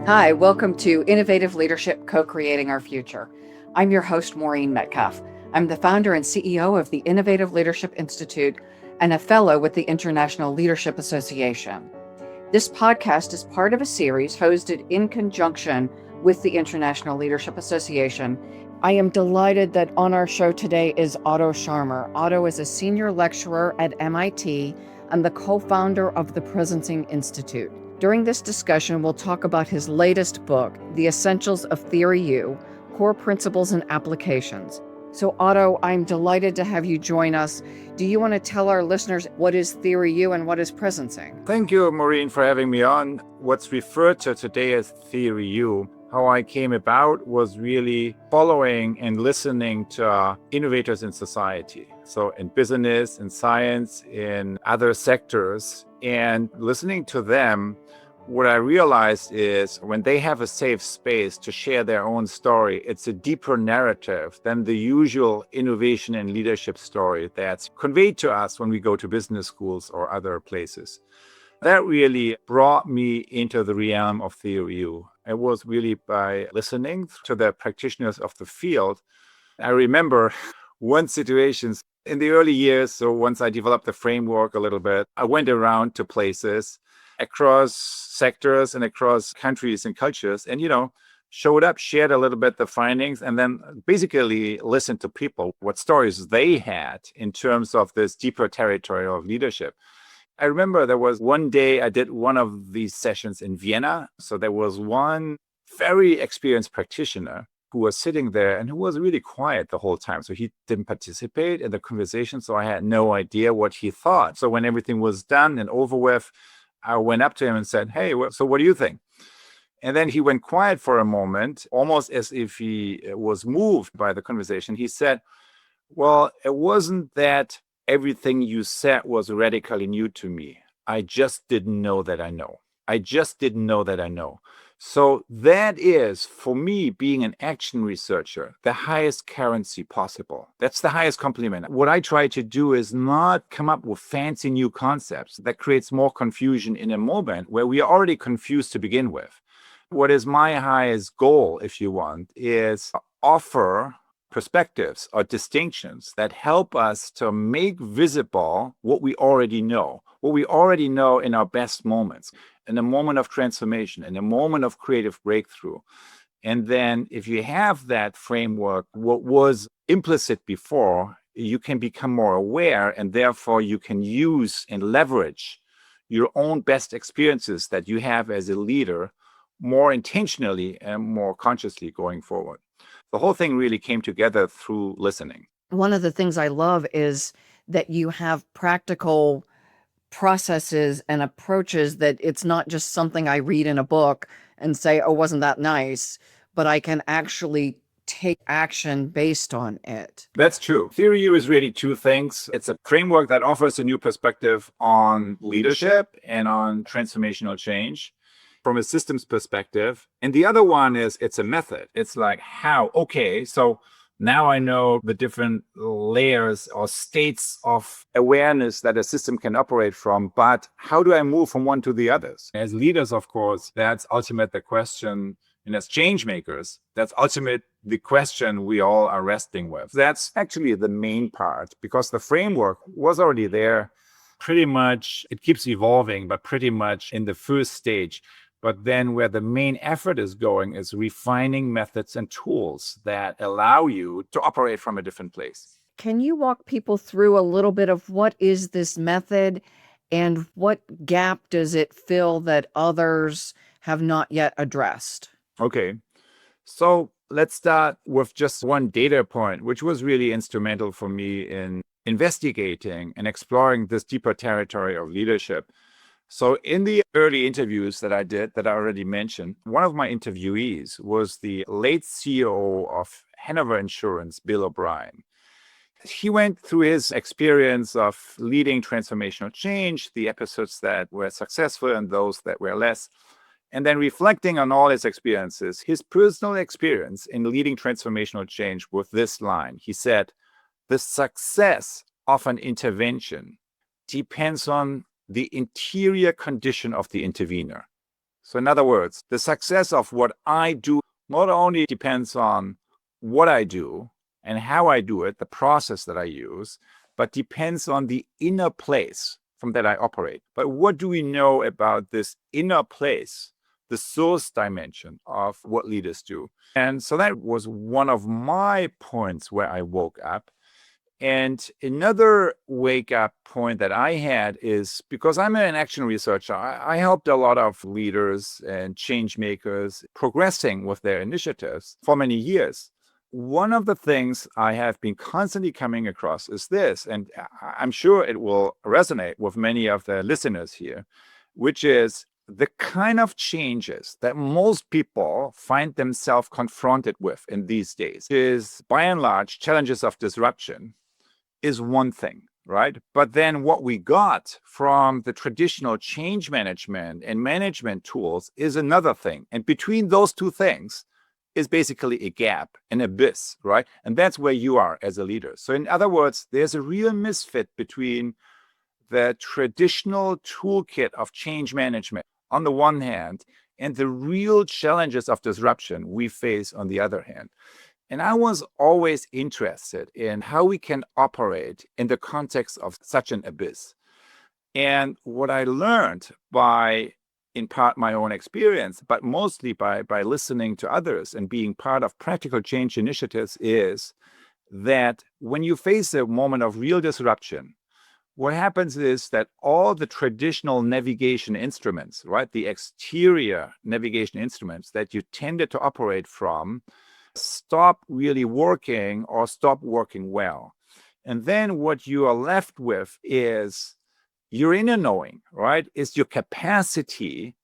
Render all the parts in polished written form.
Hi, welcome to Innovative Leadership Co-Creating Our Future. I'm your host, Maureen Metcalf. I'm the founder and CEO of the Innovative Leadership Institute and a fellow with the International Leadership Association. This podcast is part of a series hosted in conjunction with the International Leadership Association. I am delighted that on our show today is Otto Scharmer. Otto is a senior lecturer at MIT and the co-founder of the Presencing Institute. During this discussion, we'll talk about his latest book, The Essentials of Theory U, Core Principles and Applications. So Otto, I'm delighted to have you join us. Do you want to tell our listeners what is Theory U and what is Presencing? Thank you, Maureen, for having me on. What's referred to today as Theory U, how I came about was really following and listening to innovators in society. So in business, in science, in other sectors, and listening to them, what I realized is when they have a safe space to share their own story, it's a deeper narrative than the usual innovation and leadership story that's conveyed to us when we go to business schools or other places. That really brought me into the realm of Theory U. It was really by listening to the practitioners of the field. I remember one situation in the early years. So once I developed the framework a little bit, I went around to places across sectors and across countries and cultures and, showed up, shared a little bit the findings, and then basically listened to people, what stories they had in terms of this deeper territory of leadership. I remember there was one day I did one of these sessions in Vienna. So there was one very experienced practitioner who was sitting there and who was really quiet the whole time. So he didn't participate in the conversation. So I had no idea what he thought. So when everything was done and over with, I went up to him and said, "Hey, so what do you think?" And then he went quiet for a moment, almost as if he was moved by the conversation. He said, "Well, it wasn't that everything you said was radically new to me. I just didn't know that I know. I just didn't know that I know." So that is, for me, being an action researcher, the highest currency possible. That's the highest compliment. What I try to do is not come up with fancy new concepts that creates more confusion in a moment where we are already confused to begin with. What is my highest goal, if you want, is offer perspectives or distinctions that help us to make visible what we already know in our best moments, in a moment of transformation, in a moment of creative breakthrough. And then if you have that framework, what was implicit before, you can become more aware, and therefore you can use and leverage your own best experiences that you have as a leader more intentionally and more consciously going forward. The whole thing really came together through listening. One of the things I love is that you have practical processes and approaches, that it's not just something I read in a book and say, "Oh, wasn't that nice?" but I can actually take action based on it. That's true. Theory U is really two things. It's a framework that offers a new perspective on leadership and on transformational change from a systems perspective. And the other one is it's a method. It's like, how? Okay, so now I know the different layers or states of awareness that a system can operate from, but how do I move from one to the others? As leaders, of course, that's ultimate the question. And as change makers, that's ultimate the question we all are wrestling with. That's actually the main part, because the framework was already there. Pretty much, it keeps evolving, but pretty much in the first stage. But then where the main effort is going is refining methods and tools that allow you to operate from a different place. Can you walk people through a little bit of what is this method and what gap does it fill that others have not yet addressed? Okay, so let's start with just one data point, which was really instrumental for me in investigating and exploring this deeper territory of leadership. So in the early interviews that I did, that I already mentioned, one of my interviewees was the late CEO of Hanover Insurance, Bill O'Brien. He went through his experience of leading transformational change, the episodes that were successful and those that were less. And then reflecting on all his experiences, his personal experience in leading transformational change with this line. He said, "The success of an intervention depends on the interior condition of the intervener. So in other words, the success of what I do not only depends on what I do and how I do it, the process that I use, but depends on the inner place from that I operate. But what do we know about this inner place, the source dimension of what leaders do? And so that was one of my points where I woke up. And another wake up point that I had is because I'm an action researcher, I helped a lot of leaders and change makers progressing with their initiatives for many years. One of the things I have been constantly coming across is this, and I'm sure it will resonate with many of the listeners here, which is the kind of changes that most people find themselves confronted with in these days is by and large challenges of disruption is one thing, right? But then what we got from the traditional change management and management tools is another thing. And between those two things is basically a gap, an abyss, right? And that's where you are as a leader. So in other words, there's a real misfit between the traditional toolkit of change management on the one hand and the real challenges of disruption we face on the other hand. And I was always interested in how we can operate in the context of such an abyss. And what I learned by, in part, my own experience, but mostly by listening to others and being part of practical change initiatives is that when you face a moment of real disruption, what happens is that all the traditional navigation instruments, right, the exterior navigation instruments that you tended to operate from, stop really working or stop working well. And then what you are left with is your inner knowing, right? Is your capacity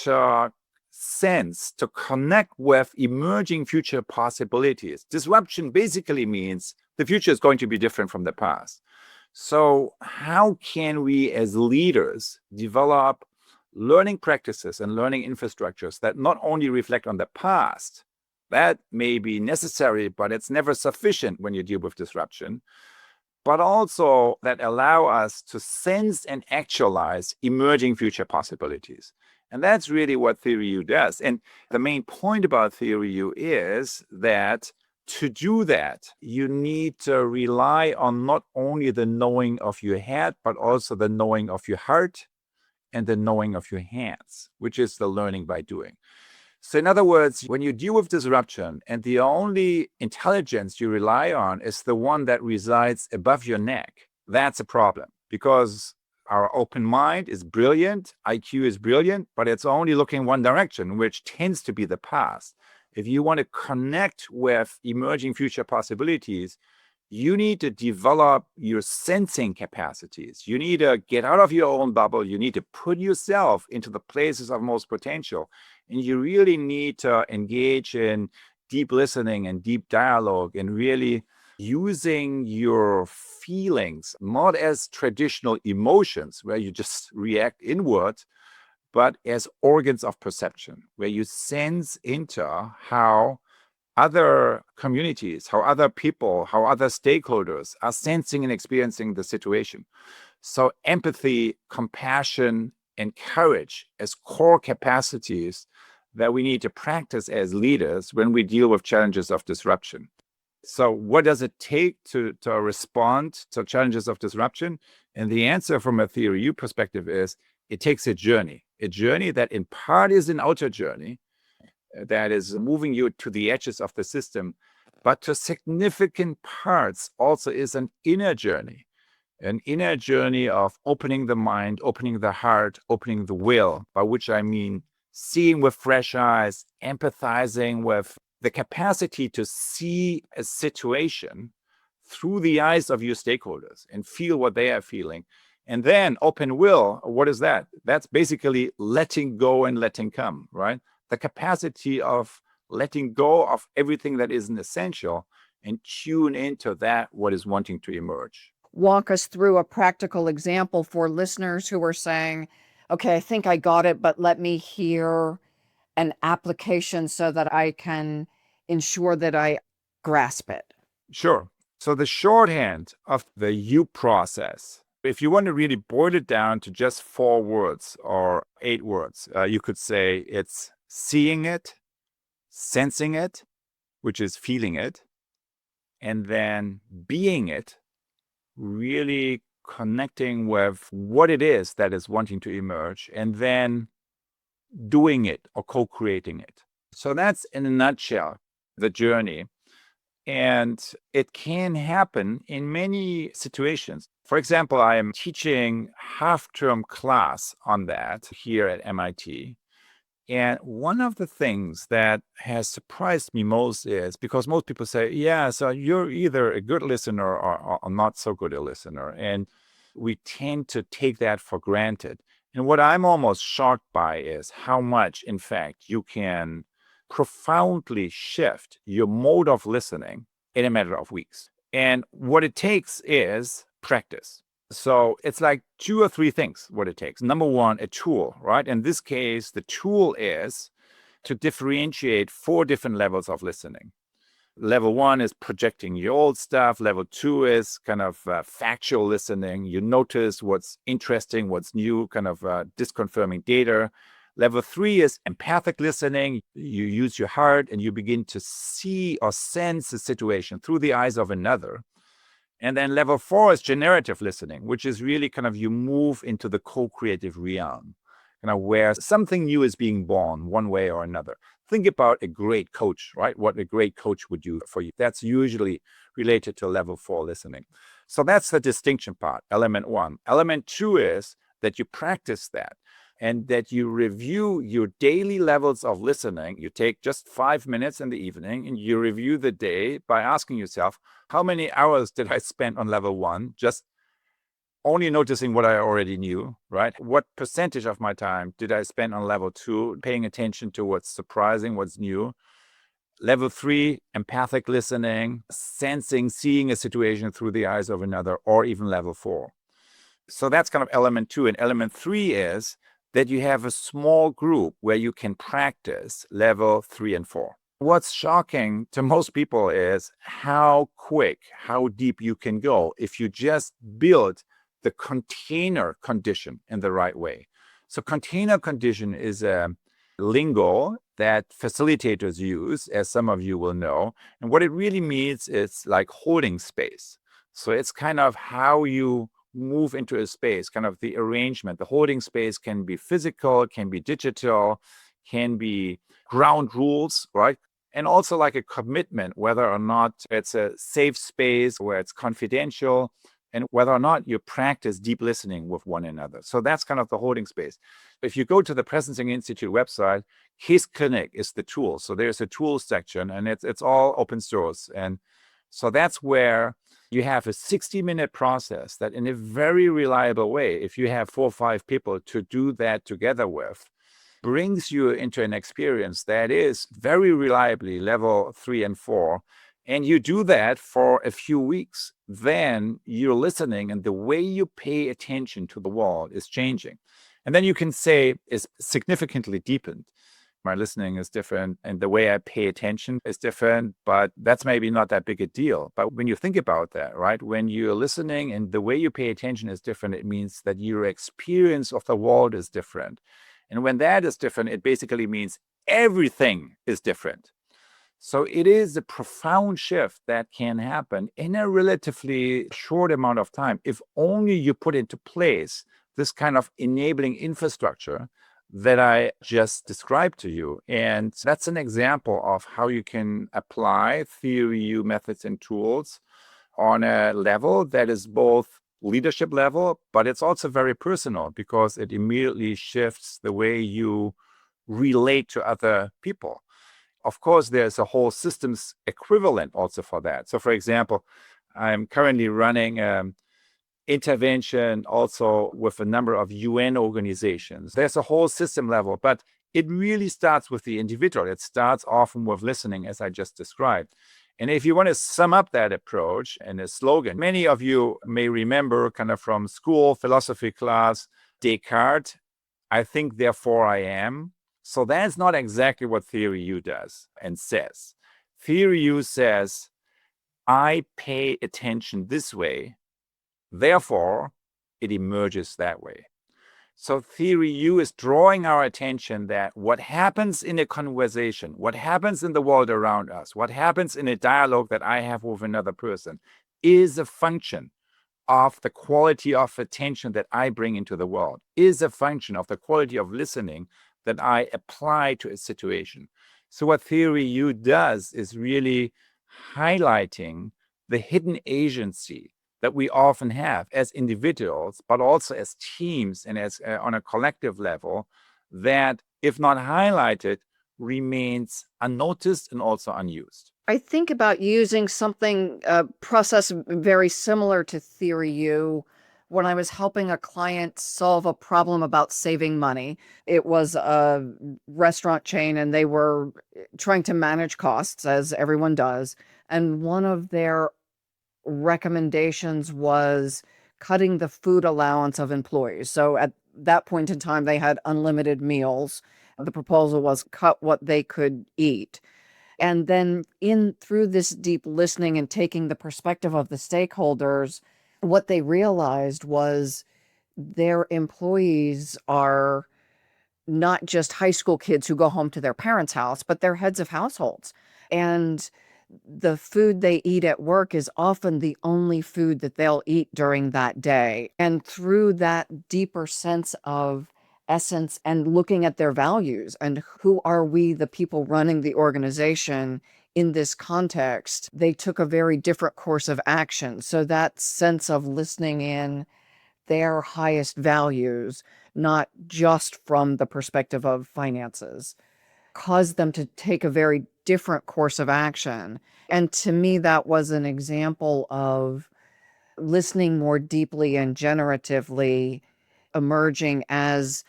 to sense, to connect with emerging future possibilities. Disruption basically means the future is going to be different from the past. So how can we as leaders develop learning practices and learning infrastructures that not only reflect on the past, that may be necessary, but it's never sufficient when you deal with disruption, but also that allow us to sense and actualize emerging future possibilities. And that's really what Theory U does. And the main point about Theory U is that to do that, you need to rely on not only the knowing of your head, but also the knowing of your heart and the knowing of your hands, which is the learning by doing. So in other words, when you deal with disruption and the only intelligence you rely on is the one that resides above your neck, that's a problem because our open mind is brilliant, IQ is brilliant, but it's only looking one direction, which tends to be the past. If you want to connect with emerging future possibilities, you need to develop your sensing capacities. You need to get out of your own bubble. You need to put yourself into the places of most potential. And you really need to engage in deep listening and deep dialogue and really using your feelings, not as traditional emotions where you just react inward, but as organs of perception, where you sense into how other communities, how other people, how other stakeholders are sensing and experiencing the situation. So empathy, compassion, and courage as core capacities that we need to practice as leaders when we deal with challenges of disruption. So what does it take to respond to challenges of disruption? And the answer from a Theory U perspective is it takes a journey that in part is an outer journey, that is moving you to the edges of the system, but to significant parts also is an inner journey of opening the mind, opening the heart, opening the will, by which I mean seeing with fresh eyes, empathizing with the capacity to see a situation through the eyes of your stakeholders and feel what they are feeling. And then open will, what is that? That's basically letting go and letting come, right? The capacity of letting go of everything that isn't essential and tune into that what is wanting to emerge. Walk us through a practical example for listeners who are saying, okay, I think I got it, but let me hear an application so that I can ensure that I grasp it. Sure. So the shorthand of the U process If you want to really boil it down to just 4 words or 8 words, you could say it's seeing it, sensing it, which is feeling it, and then being it, really connecting with what it is that is wanting to emerge, and then doing it or co-creating it. So that's in a nutshell the journey. And it can happen in many situations. For example, I am teaching half-term class on that here at MIT. And one of the things that has surprised me most is because most people say, yeah, so you're either a good listener or not so good a listener. And we tend to take that for granted. And what I'm almost shocked by is how much, in fact, you can profoundly shift your mode of listening in a matter of weeks. And what it takes is practice. So it's like 2 or 3 things what it takes. Number one, a tool, right? In this case, the tool is to differentiate 4 different levels of listening. Level 1 is projecting your old stuff. Level 2 is kind of factual listening. You notice what's interesting, what's new, kind of disconfirming data. Level 3 is empathic listening. You use your heart and you begin to see or sense the situation through the eyes of another. And then level 4 is generative listening, which is really kind of you move into the co-creative realm, where something new is being born one way or another. Think about a great coach, right? What a great coach would do for you. That's usually related to level 4 listening. So that's the distinction part, element 1. Element 2 is that you practice that and that you review your daily levels of listening. You take just 5 minutes in the evening and you review the day by asking yourself, how many hours did I spend on level 1? Just only noticing what I already knew, right? What percentage of my time did I spend on level 2, paying attention to what's surprising, what's new? Level 3, empathic listening, sensing, seeing a situation through the eyes of another, or even level 4. So that's kind of element 2. And element 3 is that you have a small group where you can practice level 3 and 4. What's shocking to most people is how quick, how deep you can go if you just build the container condition in the right way. So container condition is a lingo that facilitators use, as some of you will know. And what it really means is like holding space. So it's kind of how you move into a space, kind of the arrangement. The holding space can be physical, can be digital, can be ground rules, right? And also like a commitment, whether or not it's a safe space, where it's confidential, and whether or not you practice deep listening with one another. So that's kind of the holding space. If you go to the Presencing Institute website, His Clinic is the tool. So there's a tools section and it's all open source. And so that's where you have a 60-minute process that in a very reliable way, if you have 4 or 5 people to do that together with, brings you into an experience that is very reliably level 3 and 4. And you do that for a few weeks, then you're listening and the way you pay attention to the world is changing. And then you can say is significantly deepened. My listening is different and the way I pay attention is different, but that's maybe not that big a deal. But when you think about that, right, when you're listening and the way you pay attention is different, it means that your experience of the world is different. And when that is different, it basically means everything is different. So it is a profound shift that can happen in a relatively short amount of time if only you put into place this kind of enabling infrastructure that I just described to you. And that's an example of how you can apply theory U methods and tools on a level that is both leadership level, but it's also very personal because it immediately shifts the way you relate to other people. Of course, there's a whole systems equivalent also for that. So for example, I'm currently running intervention also with a number of UN organizations. There's a whole system level, but it really starts with the individual. It starts often with listening, as I just described. And if you want to sum up that approach and a slogan, many of you may remember kind of from school philosophy class, Descartes, I think, therefore I am. So that's not exactly what Theory U does and says. Theory U says, I pay attention this way. Therefore, it emerges that way. So theory U is drawing our attention that what happens in a conversation, what happens in the world around us, what happens in a dialogue that I have with another person is a function of the quality of attention that I bring into the world, is a function of the quality of listening that I apply to a situation. So what Theory U does is really highlighting the hidden agency that we often have as individuals, but also as teams and as on a collective level, that if not highlighted, remains unnoticed and also unused. I think about using something, a process very similar to Theory U when I was helping a client solve a problem about saving money. It was a restaurant chain and they were trying to manage costs, as everyone does. And one of their recommendations was cutting the food allowance of employees. So at that point in time, they had unlimited meals. The proposal was cut what they could eat. And then through this deep listening and taking the perspective of the stakeholders, what they realized was their employees are not just high school kids who go home to their parents' house, but they're heads of households. And the food they eat at work is often the only food that they'll eat during that day. And through that deeper sense of essence and looking at their values and who are we, the people running the organization in this context, they took a very different course of action. So that sense of listening in their highest values, not just from the perspective of finances, caused them to take a very different course of action. And to me, that was an example of listening more deeply and generatively emerging as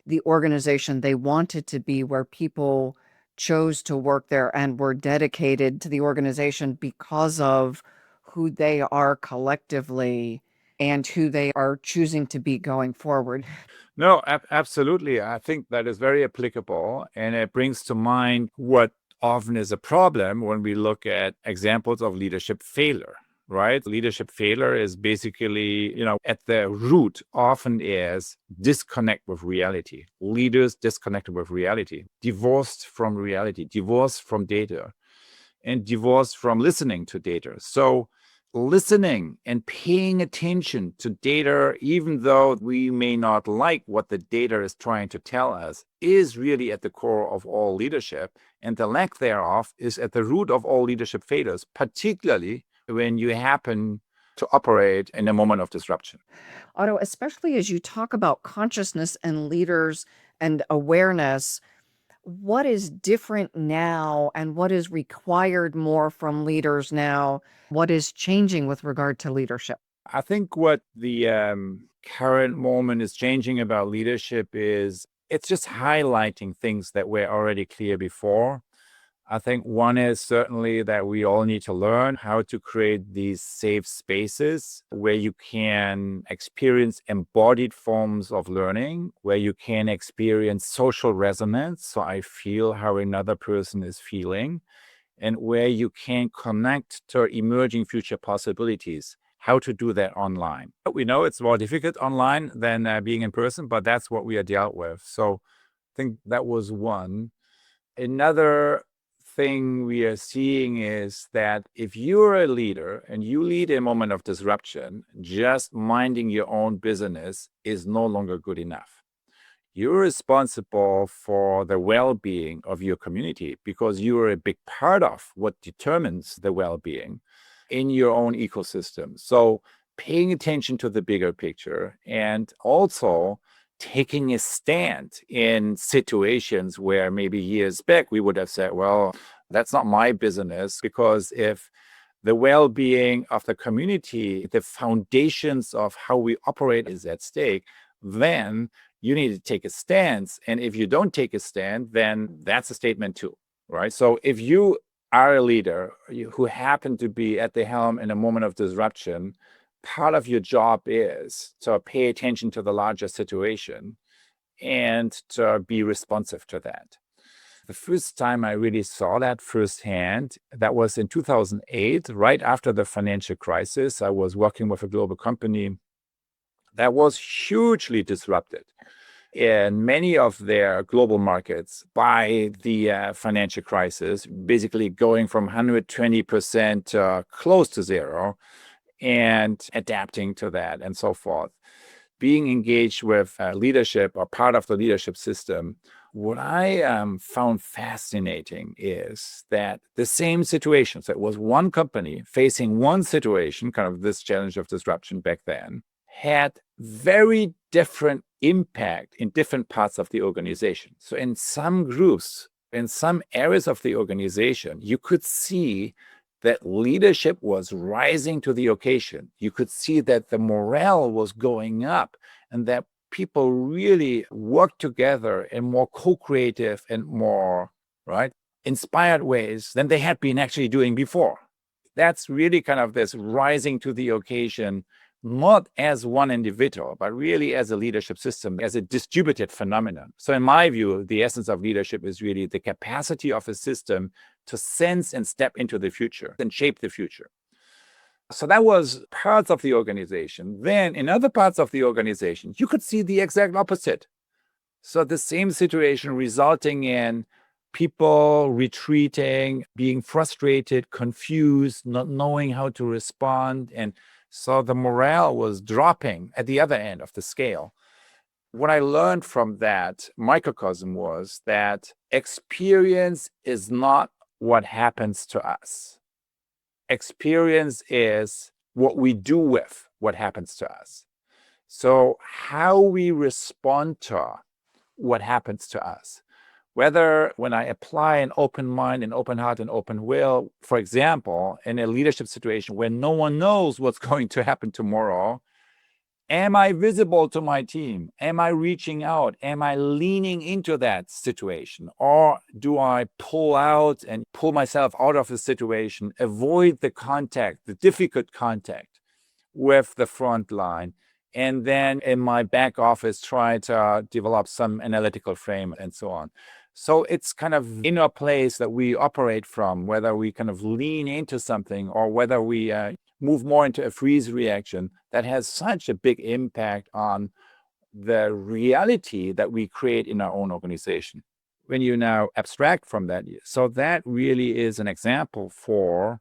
the organization they wanted to be, where people chose to work there and were dedicated to the organization because of who they are collectively and who they are choosing to be going forward. No, absolutely. I think that is very applicable. And it brings to mind what often is a problem when we look at examples of leadership failure, right? Leadership failure is basically, at the root often is disconnect with reality. Leaders disconnected with reality, divorced from reality, divorced from data, and divorced from listening to data. So listening and paying attention to data, even though we may not like what the data is trying to tell us, is really at the core of all leadership. And the lack thereof is at the root of all leadership failures, particularly when you happen to operate in a moment of disruption. Otto, especially as you talk about consciousness and leaders and awareness, what is different now and what is required more from leaders now? What is changing with regard to leadership? I think what the current moment is changing about leadership is it's just highlighting things that were already clear before. I think one is certainly that we all need to learn how to create these safe spaces where you can experience embodied forms of learning, where you can experience social resonance. So I feel how another person is feeling, and where you can connect to emerging future possibilities. How to do that online. We know it's more difficult online than being in person, but that's what we are dealt with. So I think that was one. Another thing we are seeing is that if you're a leader and you lead a moment of disruption, just minding your own business is no longer good enough. You're responsible for the well-being of your community because you are a big part of what determines the well-being in your own ecosystem. So paying attention to the bigger picture and also taking a stand in situations where maybe years back we would have said, well, that's not my business, because if the well-being of the community, the foundations of how we operate is at stake, then you need to take a stance. And if you don't take a stand, then that's a statement too, right? So if you are a leader who happen to be at the helm in a moment of disruption, part of your job is to pay attention to the larger situation and to be responsive to that. The first time I really saw that firsthand, that was in 2008, right after the financial crisis. I was working with a global company that was hugely disrupted in many of their global markets by the financial crisis, basically going from 120% close to zero and adapting to that and so forth. Being engaged with leadership or part of the leadership system, what I found fascinating is that the same situations, it was one company facing one situation, kind of this challenge of disruption back then, had very different impact in different parts of the organization. So in some groups, in some areas of the organization, you could see that leadership was rising to the occasion. You could see that the morale was going up and that people really worked together in more co-creative and more, right, inspired ways than they had been actually doing before. That's really kind of this rising to the occasion, not as one individual, but really as a leadership system, as a distributed phenomenon. So in my view, the essence of leadership is really the capacity of a system to sense and step into the future and shape the future. So that was parts of the organization. Then in other parts of the organization, you could see the exact opposite. So the same situation resulting in people retreating, being frustrated, confused, not knowing how to respond. And so the morale was dropping at the other end of the scale. What I learned from that microcosm was that experience is not what happens to us. Experience is what we do with what happens to us. So how we respond to what happens to us, whether when I apply an open mind, an open heart, an open will, for example, in a leadership situation where no one knows what's going to happen tomorrow, am I visible to my team? Am I reaching out? Am I leaning into that situation? Or do I pull out and pull myself out of the situation, avoid the contact, the difficult contact with the front line, and then in my back office try to develop some analytical frame and so on? So it's kind of inner place that we operate from, whether we kind of lean into something or whether we move more into a freeze reaction, that has such a big impact on the reality that we create in our own organization. When you now abstract from that, so that really is an example for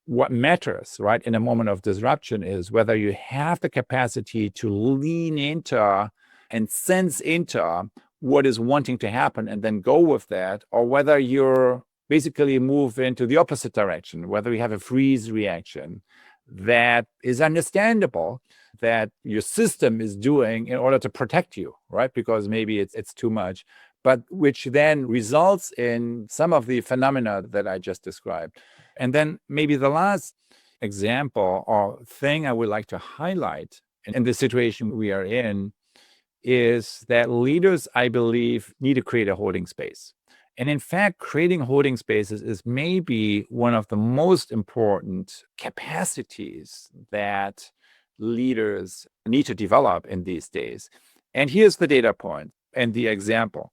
what matters, right, in a moment of disruption is whether you have the capacity to lean into and sense into what is wanting to happen and then go with that, or whether you're basically move into the opposite direction, whether you have a freeze reaction that is understandable, that your system is doing in order to protect you, right? Because maybe it's too much, but which then results in some of the phenomena that I just described. And then maybe the last example or thing I would like to highlight in the situation we are in is that leaders, I believe, need to create a holding space. And in fact, creating holding spaces is maybe one of the most important capacities that leaders need to develop in these days. And here's the data point and the example.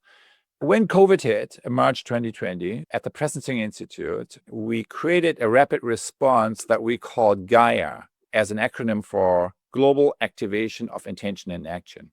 When COVID hit in March 2020, at the Presencing Institute, we created a rapid response that we called GAIA as an acronym for Global Activation of Intention and Action.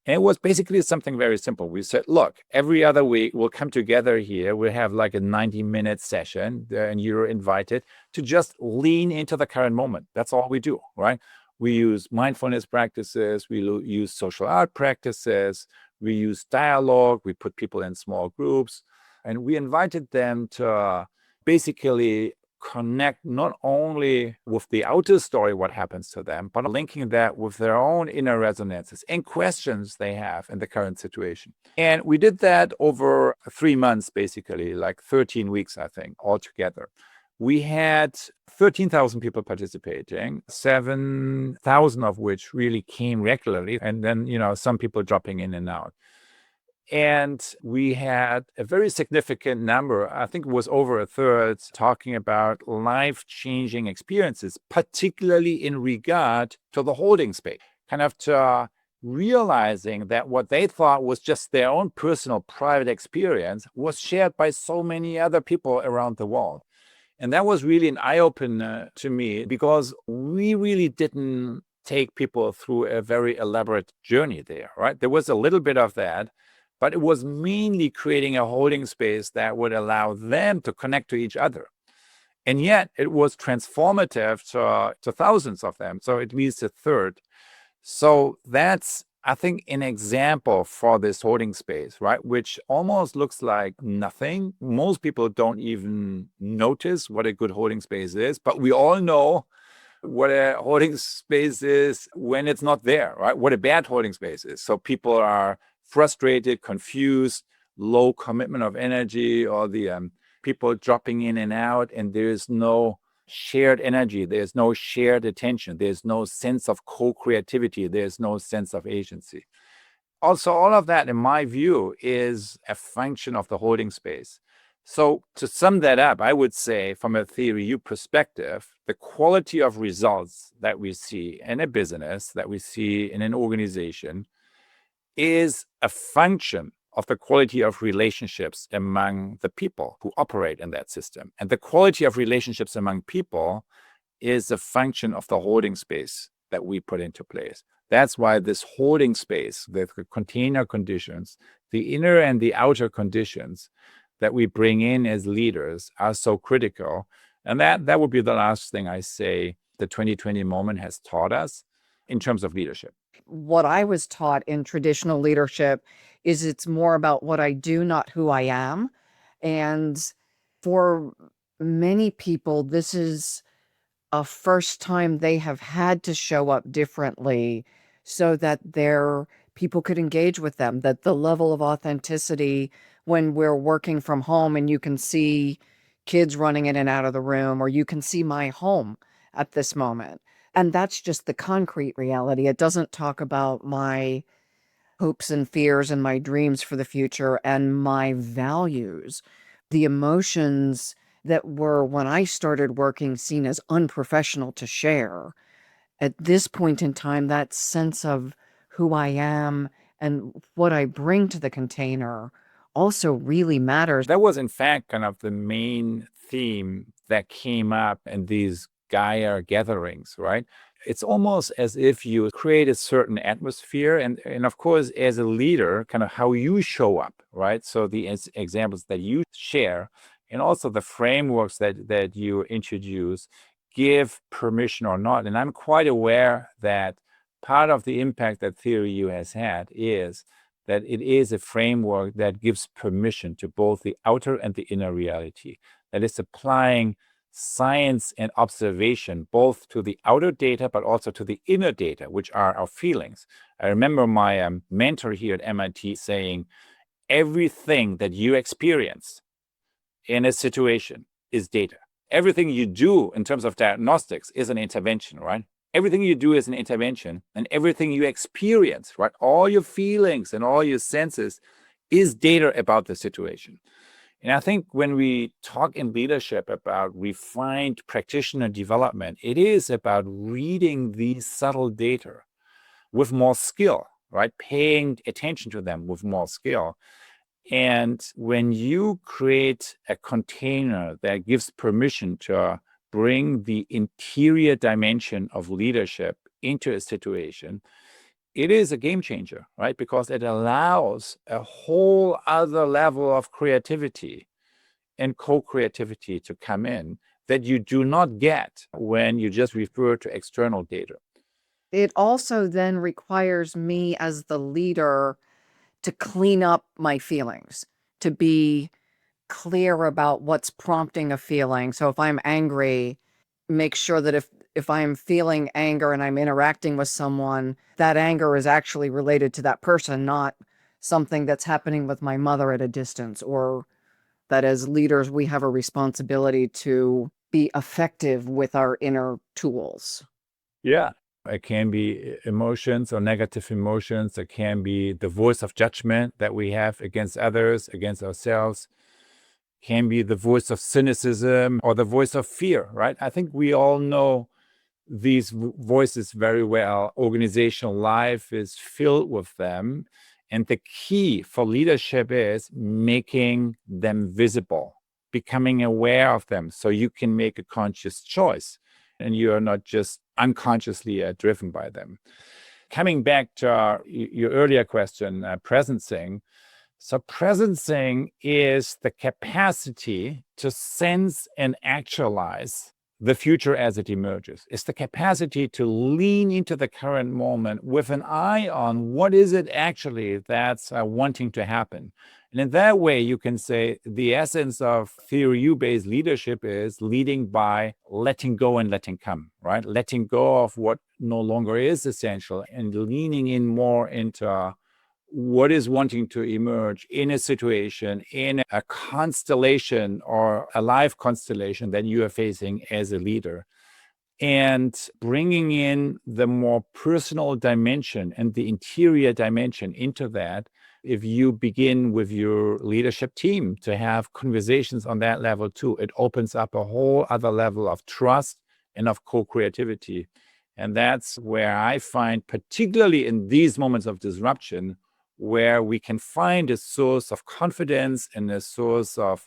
And it was basically something very simple. We said, look, every other week we'll come together here. We'll have like a 90-minute session and you're invited to just lean into the current moment. That's all we do, right? We use mindfulness practices. We use social art practices. We use dialogue. We put people in small groups. And we invited them to basically connect not only with the outer story, what happens to them, but linking that with their own inner resonances and questions they have in the current situation. And we did that over 3 months, basically, like 13 weeks, I think, altogether. We had 13,000 people participating, 7,000 of which really came regularly, and then, some people dropping in and out. And we had a very significant number, I think it was over a third, talking about life-changing experiences, particularly in regard to the holding space, kind of to realizing that what they thought was just their own personal private experience was shared by so many other people around the world. And that was really an eye-opener to me because we really didn't take people through a very elaborate journey there, right? There was a little bit of that, but it was mainly creating a holding space that would allow them to connect to each other. And yet it was transformative to thousands of them. So at least a third. So that's, I think, an example for this holding space, right? Which almost looks like nothing. Most people don't even notice what a good holding space is, but we all know what a holding space is when it's not there, right? What a bad holding space is. So people are frustrated, confused, low commitment of energy, or the people dropping in and out, and there's no shared energy, there's no shared attention, there's no sense of co-creativity, there's no sense of agency. Also, all of that, in my view, is a function of the holding space. So to sum that up, I would say from a theory U perspective, the quality of results that we see in a business, that we see in an organization, is a function of the quality of relationships among the people who operate in that system. And the quality of relationships among people is a function of the holding space that we put into place. That's why this holding space, the container conditions, the inner and the outer conditions that we bring in as leaders are so critical. And that would be the last thing I say the 2020 moment has taught us in terms of leadership. What I was taught in traditional leadership is it's more about what I do, not who I am. And for many people, this is a first time they have had to show up differently so that their people could engage with them, that the level of authenticity when we're working from home and you can see kids running in and out of the room, or you can see my home at this moment. And that's just the concrete reality. It doesn't talk about my hopes and fears and my dreams for the future and my values, the emotions that were, when I started working, seen as unprofessional to share. At this point in time, that sense of who I am and what I bring to the container also really matters. That was, in fact, kind of the main theme that came up in these Gaia gatherings, right? It's almost as if you create a certain atmosphere, and of course, as a leader, kind of how you show up, right? So the examples that you share, and also the frameworks that you introduce, give permission or not. And I'm quite aware that part of the impact that Theory U has had is that it is a framework that gives permission to both the outer and the inner reality, that is applying science and observation both to the outer data but also to the inner data, which are our feelings. I remember my mentor here at MIT saying, everything that you experience in a situation is data. Everything you do in terms of diagnostics is an intervention, right? Everything you do is an intervention, and everything you experience, right? All your feelings and all your senses is data about the situation. And I think when we talk in leadership about refined practitioner development, it is about reading these subtle data with more skill, right? Paying attention to them with more skill. And when you create a container that gives permission to bring the interior dimension of leadership into a situation, it is a game changer, right? Because it allows a whole other level of creativity and co-creativity to come in that you do not get when you just refer to external data. It also then requires me as the leader to clean up my feelings, to be clear about what's prompting a feeling. So if I'm angry, make sure that if I'm feeling anger and I'm interacting with someone, that anger is actually related to that person, not something that's happening with my mother at a distance, or that as leaders, we have a responsibility to be effective with our inner tools. Yeah. It can be emotions or negative emotions. It can be the voice of judgment that we have against others, against ourselves. It can be the voice of cynicism or the voice of fear, right? I think we all know these voices very well. Organizational life is filled with them. And the key for leadership is making them visible, becoming aware of them so you can make a conscious choice. and you are not just unconsciously driven by them. Coming back to your earlier question, presencing. So presencing is the capacity to sense and actualize the future as it emerges. It's the capacity to lean into the current moment with an eye on what is it actually that's wanting to happen. And in that way, you can say the essence of theory U-based leadership is leading by letting go and letting come, right? Letting go of what no longer is essential and leaning in more into what is wanting to emerge in a situation, in a constellation or a life constellation that you are facing as a leader. And bringing in the more personal dimension and the interior dimension into that. If you begin with your leadership team to have conversations on that level too, it opens up a whole other level of trust and of co-creativity. And that's where I find, particularly in these moments of disruption, where we can find a source of confidence and a source of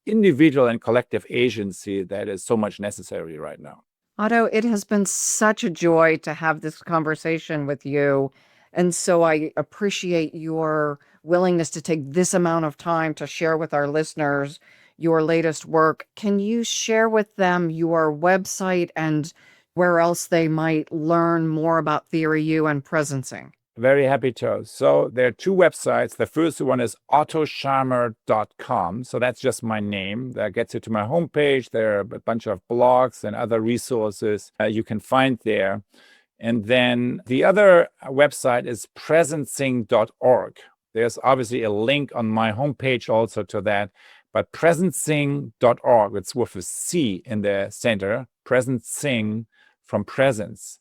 individual and collective agency that is so much necessary right now. Otto, it has been such a joy to have this conversation with you. And so I appreciate your willingness to take this amount of time to share with our listeners your latest work. Can you share with them your website and where else they might learn more about Theory U and presencing? Very happy to. So there are two websites. The first one is ottoscharmer.com. So that's just my name. That gets you to my homepage. There are a bunch of blogs and other resources you can find there. And then the other website is presencing.org. There's obviously a link on my homepage also to that. But presencing.org, it's with a C in the center, presencing from presence.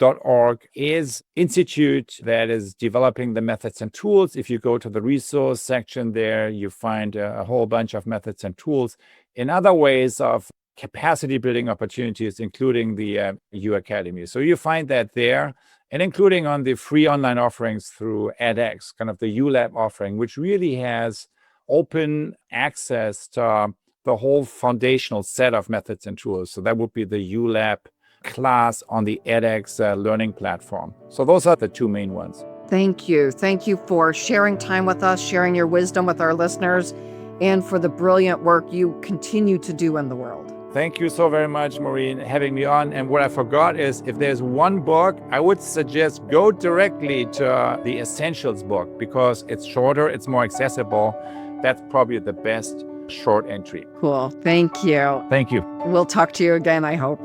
.org is institute that is developing the methods and tools. If you go to the resource section there, you find a whole bunch of methods and tools in other ways of capacity building opportunities, including the U Academy. So you find that there, and including on the free online offerings through edX, kind of the ULab offering, which really has open access to the whole foundational set of methods and tools. So that would be the ULab class on the edX learning platform. So those are the two main ones. Thank you. Thank you for sharing time with us, sharing your wisdom with our listeners, and for the brilliant work you continue to do in the world. Thank you so very much, Maureen, having me on. And what I forgot is, if there's one book, I would suggest go directly to the Essentials book, because it's shorter, it's more accessible. That's probably the best short entry. Cool. Thank you. Thank you. We'll talk to you again, I hope.